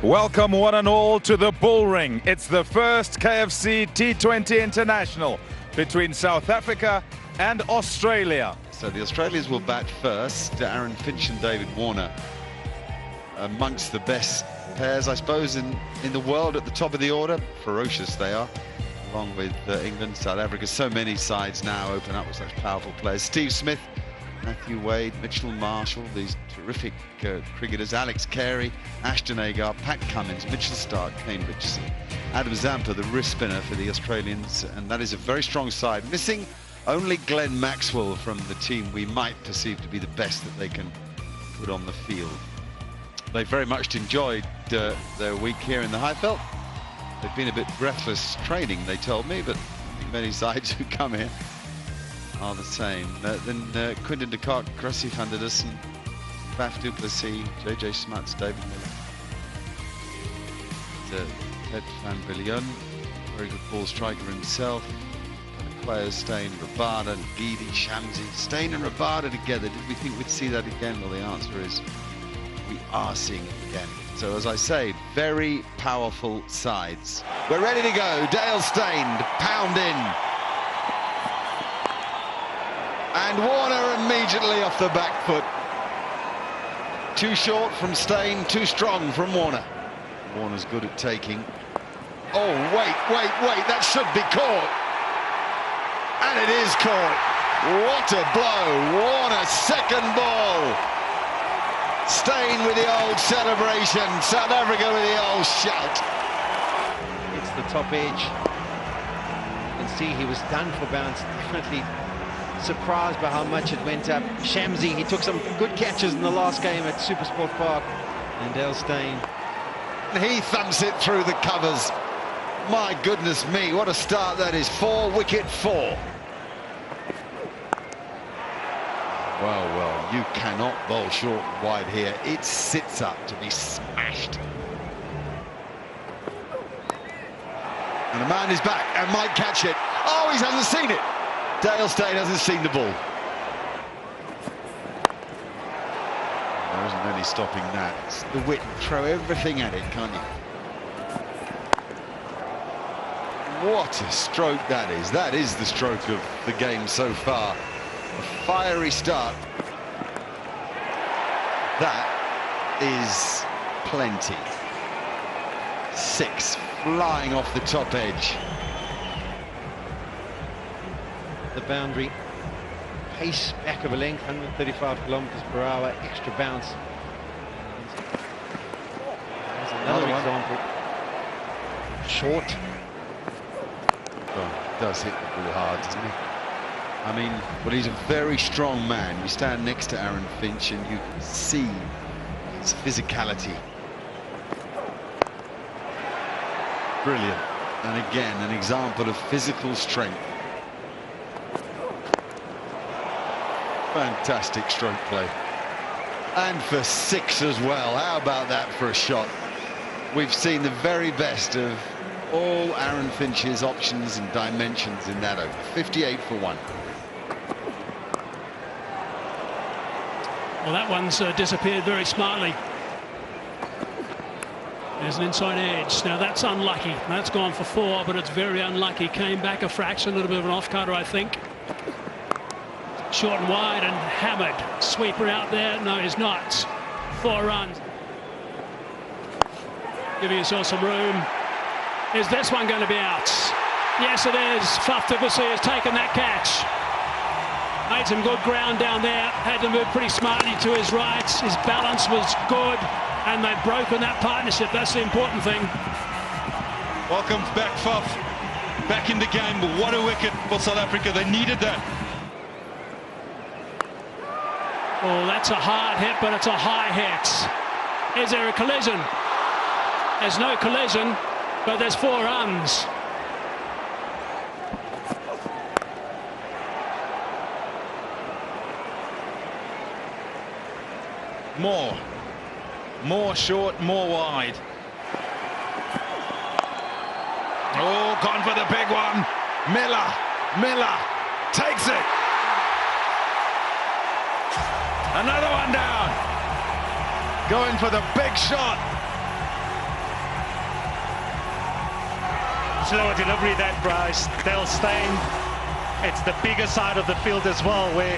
Welcome one and all to the Bull Ring. It's the first KFC T20 International between South Africa and Australia. So the Australians will bat first. Aaron Finch and David Warner, amongst the best pairs, I suppose, in the world at the top of the order. Ferocious they are, along with England, South Africa. So many sides now open up with such powerful players. Steve Smith, Matthew Wade, Mitchell Marshall, these terrific cricketers. Alex Carey, Ashton Agar, Pat Cummins, Mitchell Starc, Kane Richardson, Adam Zampa, the wrist spinner for the Australians. And that is a very strong side. Missing only Glenn Maxwell from the team we might perceive to be the best that they can put on the field. They very much enjoyed their week here in the Highveld. They've been a bit breathless training, they told me, but I think many sides who come here are the same. Then Quinton de Kock, Cressy van der Dussen, Faf du Plessis, JJ Smuts, David Miller, Ted van Villiers, very good ball striker himself. Players Steyn, Rabada, Ngidi, Shamsi. Steyn and Rabada together. Did we think we'd see that again? Well, the answer is we are seeing it again. So as I say, very powerful sides. We're ready to go. Dale Steyn, pound in. And Warner immediately off the back foot. Too short from Steyn, too strong from Warner. Warner's good at taking. Oh, wait, that should be caught. And it is caught. What a blow. Warner, second ball. Steyn with the old celebration. South Africa with the old shout. It's the top edge. You can see he was done for bounce. Definitely surprised by how much it went up. Shamsi, he took some good catches in the last game at Supersport Park. And Dale Steyn. He thumps it through the covers. My goodness me, what a start that is. 4 wicket 4. Well, you cannot bowl short and wide here. It sits up to be smashed. And the man is back and might catch it. Oh, he hasn't seen it. Dale Steyn hasn't seen the ball. There isn't any stopping that. It's the wit. Throw everything at it, can't you? What a stroke that is. That is the stroke of the game so far. A fiery start. That is plenty. 6 flying off the top edge. The boundary. Pace back of a length, 135 kilometers per hour, extra bounce. There's another example. Short. Oh, does hit the ball hard, doesn't he? I mean, well, he's a very strong man. You stand next to Aaron Finch and you can see his physicality. Brilliant. And again, an example of physical strength. Fantastic stroke play. And for 6 as well. How about that for a shot? We've seen the very best of all Aaron Finch's options and dimensions in that over. 58 for 1. Well, that one's disappeared very smartly. There's an inside edge. Now that's unlucky. That's gone for 4, but it's very unlucky. Came back a fraction, a little bit of an off-cutter, I think. Short and wide and hammered. Sweeper out there. No, he's not. 4 runs. Give yourself some room. Is this one going to be out? Yes, it is. Faf du Plessis has taken that catch. Made some good ground down there. Had to move pretty smartly to his right. His balance was good, and they've broken that partnership. That's the important thing. Welcome back, Faf. Back in the game. What a wicket for South Africa. They needed that. Oh, that's a hard hit, but it's a high hit. Is there a collision? There's no collision, but there's 4 runs. More short, more wide. Oh, gone for the big one. Miller takes it. Another one down. Going for the big shot. slower delivery that Bryce. Dale Steyn, it's the bigger side of the field as well, where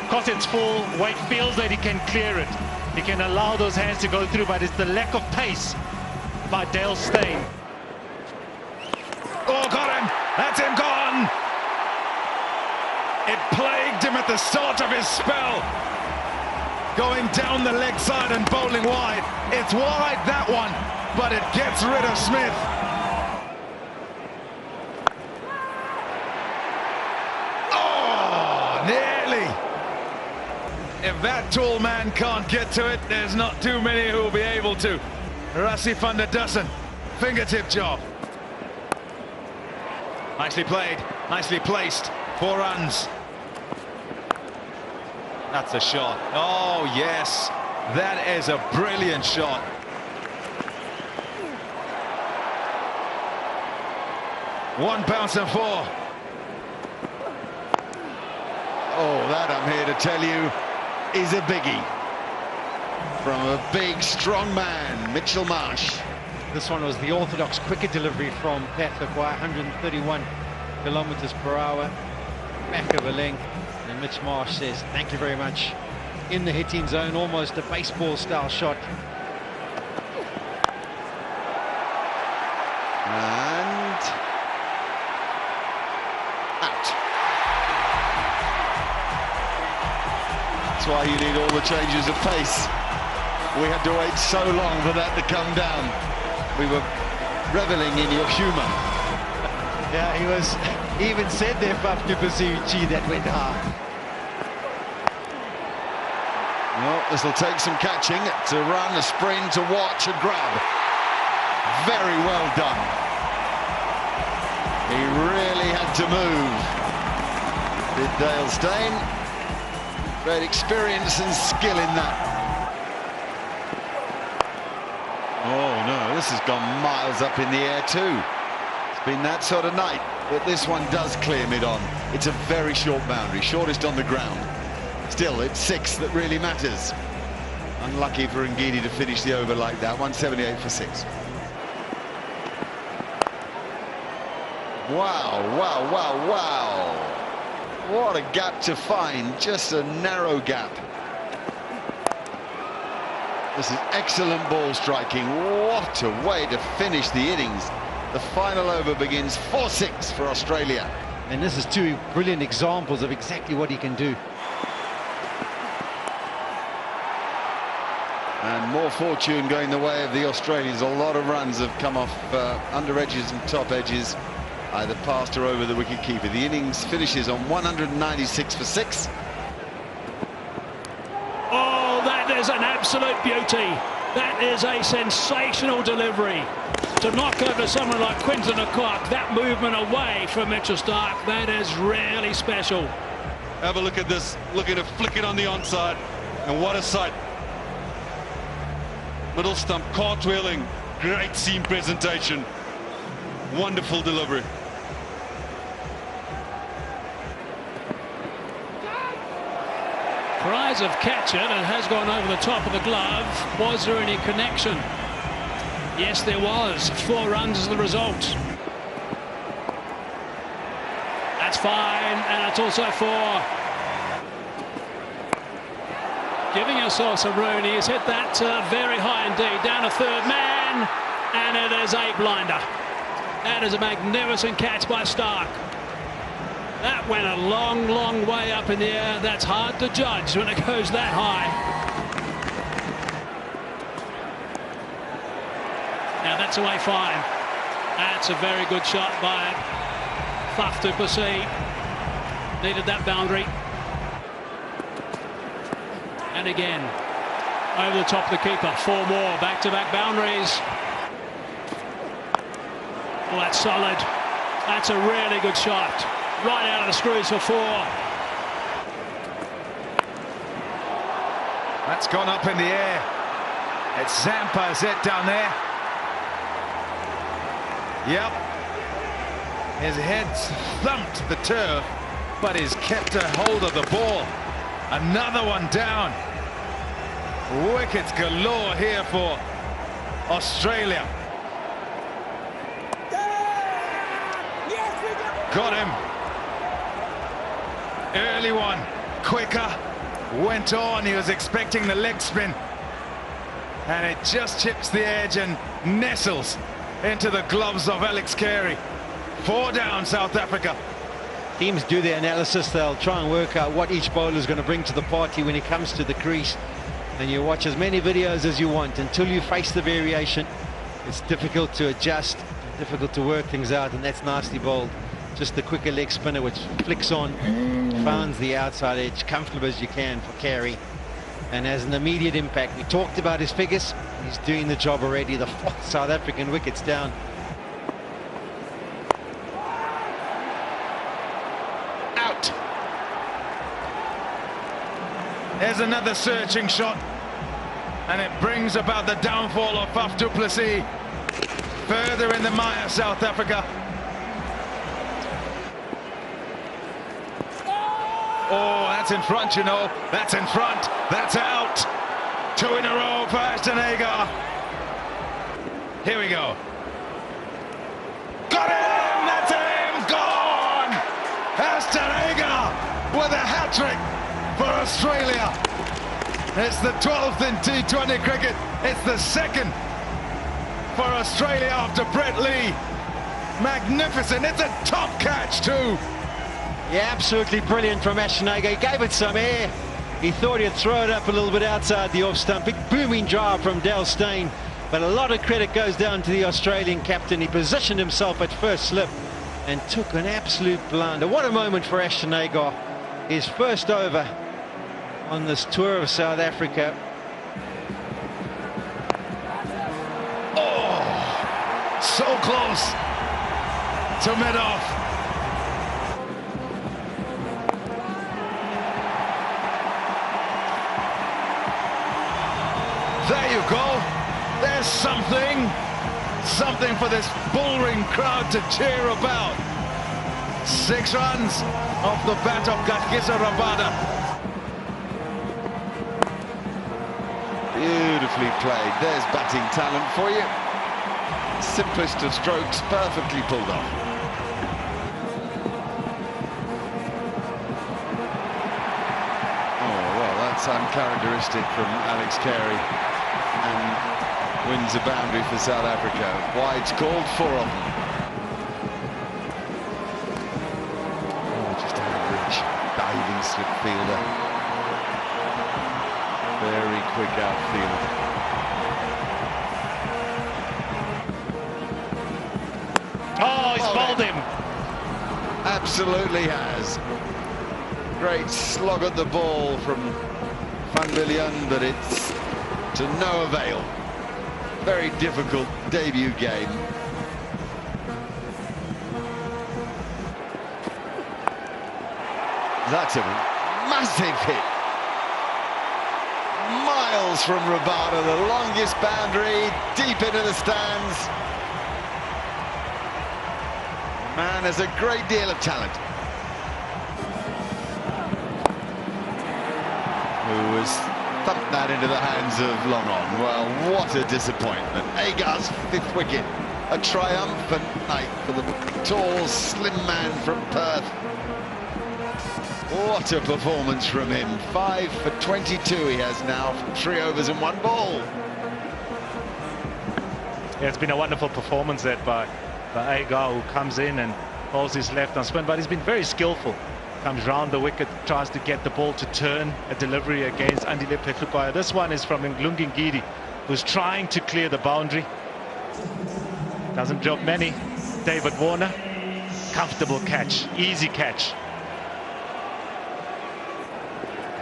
because it's full, Wade feels that he can clear it. He can allow those hands to go through, but it's the lack of pace by Dale Steyn. Oh, got him! That's him gone! It plagued him at the start of his spell. Going down the leg side and bowling wide. It's wide, that one, but it gets rid of Smith. Oh, nearly. If that tall man can't get to it, there's not too many who will be able to. Rassie van der Dussen, fingertip job. Nicely played, nicely placed. 4 runs. That's a shot. Oh, yes. That is a brilliant shot. One bounce and 4. Oh, that, I'm here to tell you, is a biggie. From a big, strong man, Mitchell Marsh. This one was the orthodox cricket delivery from Pat Lequois, 131 kilometers per hour, back of a length. And Mitch Marsh says, thank you very much. In the hitting zone, almost a baseball-style shot. And out. That's why you need all the changes of pace. We had to wait so long for that to come down. We were reveling in your humour. Yeah, he even said there, Faf du Plessis, gee, that went hard. Well, this will take some catching to run, a sprint, to watch, a grab. Very well done. He really had to move. Did Dale Steyn. Great experience and skill in that. Oh no, this has gone miles up in the air too. It's been that sort of night, but this one does clear mid-on. It's a very short boundary, shortest on the ground. Still, it's 6 that really matters. Unlucky for Ngidi to finish the over like that. 178 for 6. Wow, wow, wow, wow. What a gap to find, just a narrow gap. This is excellent ball striking. What a way to finish the innings. The final over begins 4-6 for Australia. And this is 2 brilliant examples of exactly what he can do. And more fortune going the way of the Australians. A lot of runs have come off under edges and top edges, either past or over the wicket-keeper. The innings finishes on 196 for 6. Oh, that is an absolute beauty. That is a sensational delivery. To knock over someone like Quinton de Kock, that movement away from Mitchell Starc, that is really special. Have a look at this, looking to flick it on the onside, and what a sight. Middle stump cartwheeling, great seam presentation, wonderful delivery. Prize of catch it, it has gone over the top of the glove. Was there any connection? Yes, there was. 4 runs as the result. That's fine, and it's also 4. Giving yourself some room. He's hit that very high indeed. Down to 3rd man, and it is a blinder. That is a magnificent catch by Starc. That went a long, long way up in the air. That's hard to judge when it goes that high. Now that's away fine. That's a very good shot by Faf du Plessis. Needed that boundary. And again, over the top of the keeper. 4 more back-to-back boundaries. Well, that's solid. That's a really good shot. Right out of the screws for 4. That's gone up in the air. It's Zampa, is it, down there? Yep. His head's thumped the turf, but he's kept a hold of the ball. Another one down. Wickets galore here for Australia. got him. Early one, quicker, went on. He was expecting the leg spin. And it just chips the edge and nestles into the gloves of Alex Carey. 4 down, South Africa. Teams do their analysis. They'll try and work out what each bowler is going to bring to the party when he comes to the crease. And you watch as many videos as you want until you face the variation. It's difficult to adjust, difficult to work things out, and that's nicely bowled. Just the quicker leg spinner which flicks on, finds the outside edge, comfortable as you can for Carey, and has an immediate impact. We talked about his figures. He's doing the job already. The 4th South African wicket's down. Out. There's another searching shot, and it brings about the downfall of Faf du Plessis. Further in the mire, South Africa. Oh, that's in front, you know. That's in front. That's out. 2 in a row for Ashton Agar. Here we go. Got him! That's him! Gone! Ashton Agar with a hat-trick for Australia. It's the 12th in T20 cricket. It's the 2nd for Australia after Brett Lee. Magnificent. It's a top catch too. Yeah, absolutely brilliant from Ashton Agar. He gave it some air. He thought he'd throw it up a little bit outside the off stump. Big booming drive from Dale Steyn. But a lot of credit goes down to the Australian captain. He positioned himself at first slip and took an absolute blunder. What a moment for Ashton Agar. His first over on this tour of South Africa. Oh, so close to mid-off. There you go. There's something for this bullring crowd to cheer about. 6 runs off the bat of Kagiso Rabada. Beautifully played. There's batting talent for you. Simplest of strokes, perfectly pulled off. Oh, well, that's uncharacteristic from Alex Carey. And wins a boundary for South Africa. Wide's called, 4 of them. Oh, just an average diving slip fielder. Very quick outfield. Oh, he's bowled him. Absolutely has. Great slog at the ball from Van Biljon, but it's to no avail. Very difficult debut game. That's a massive hit. Miles from Rabada, the longest boundary, deep into the stands. Man has a great deal of talent. Who was thumped that into the hands of Long On. Well, what a disappointment. Agar's 5th wicket. A triumphant night for the tall, slim man from Perth. What a performance from him. 5 for 22 he has now from 3 overs and 1 ball. Yeah, it's been a wonderful performance that by Agar, who comes in and holds his left on spin, but he's been very skillful. Comes round the wicket, tries to get the ball to turn a delivery against Andile Phehlukwayo. This one is from Mlungi Ngidi, who's trying to clear the boundary. Doesn't drop many. David Warner, comfortable catch, easy catch.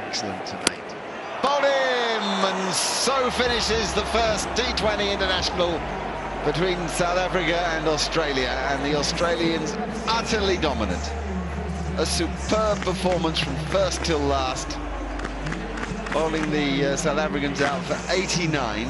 Excellent tonight. Bowled him, and so finishes the first T20 international between South Africa and Australia, and the Australians utterly dominant. A superb performance from first till last, bowling the South Africans out for 89.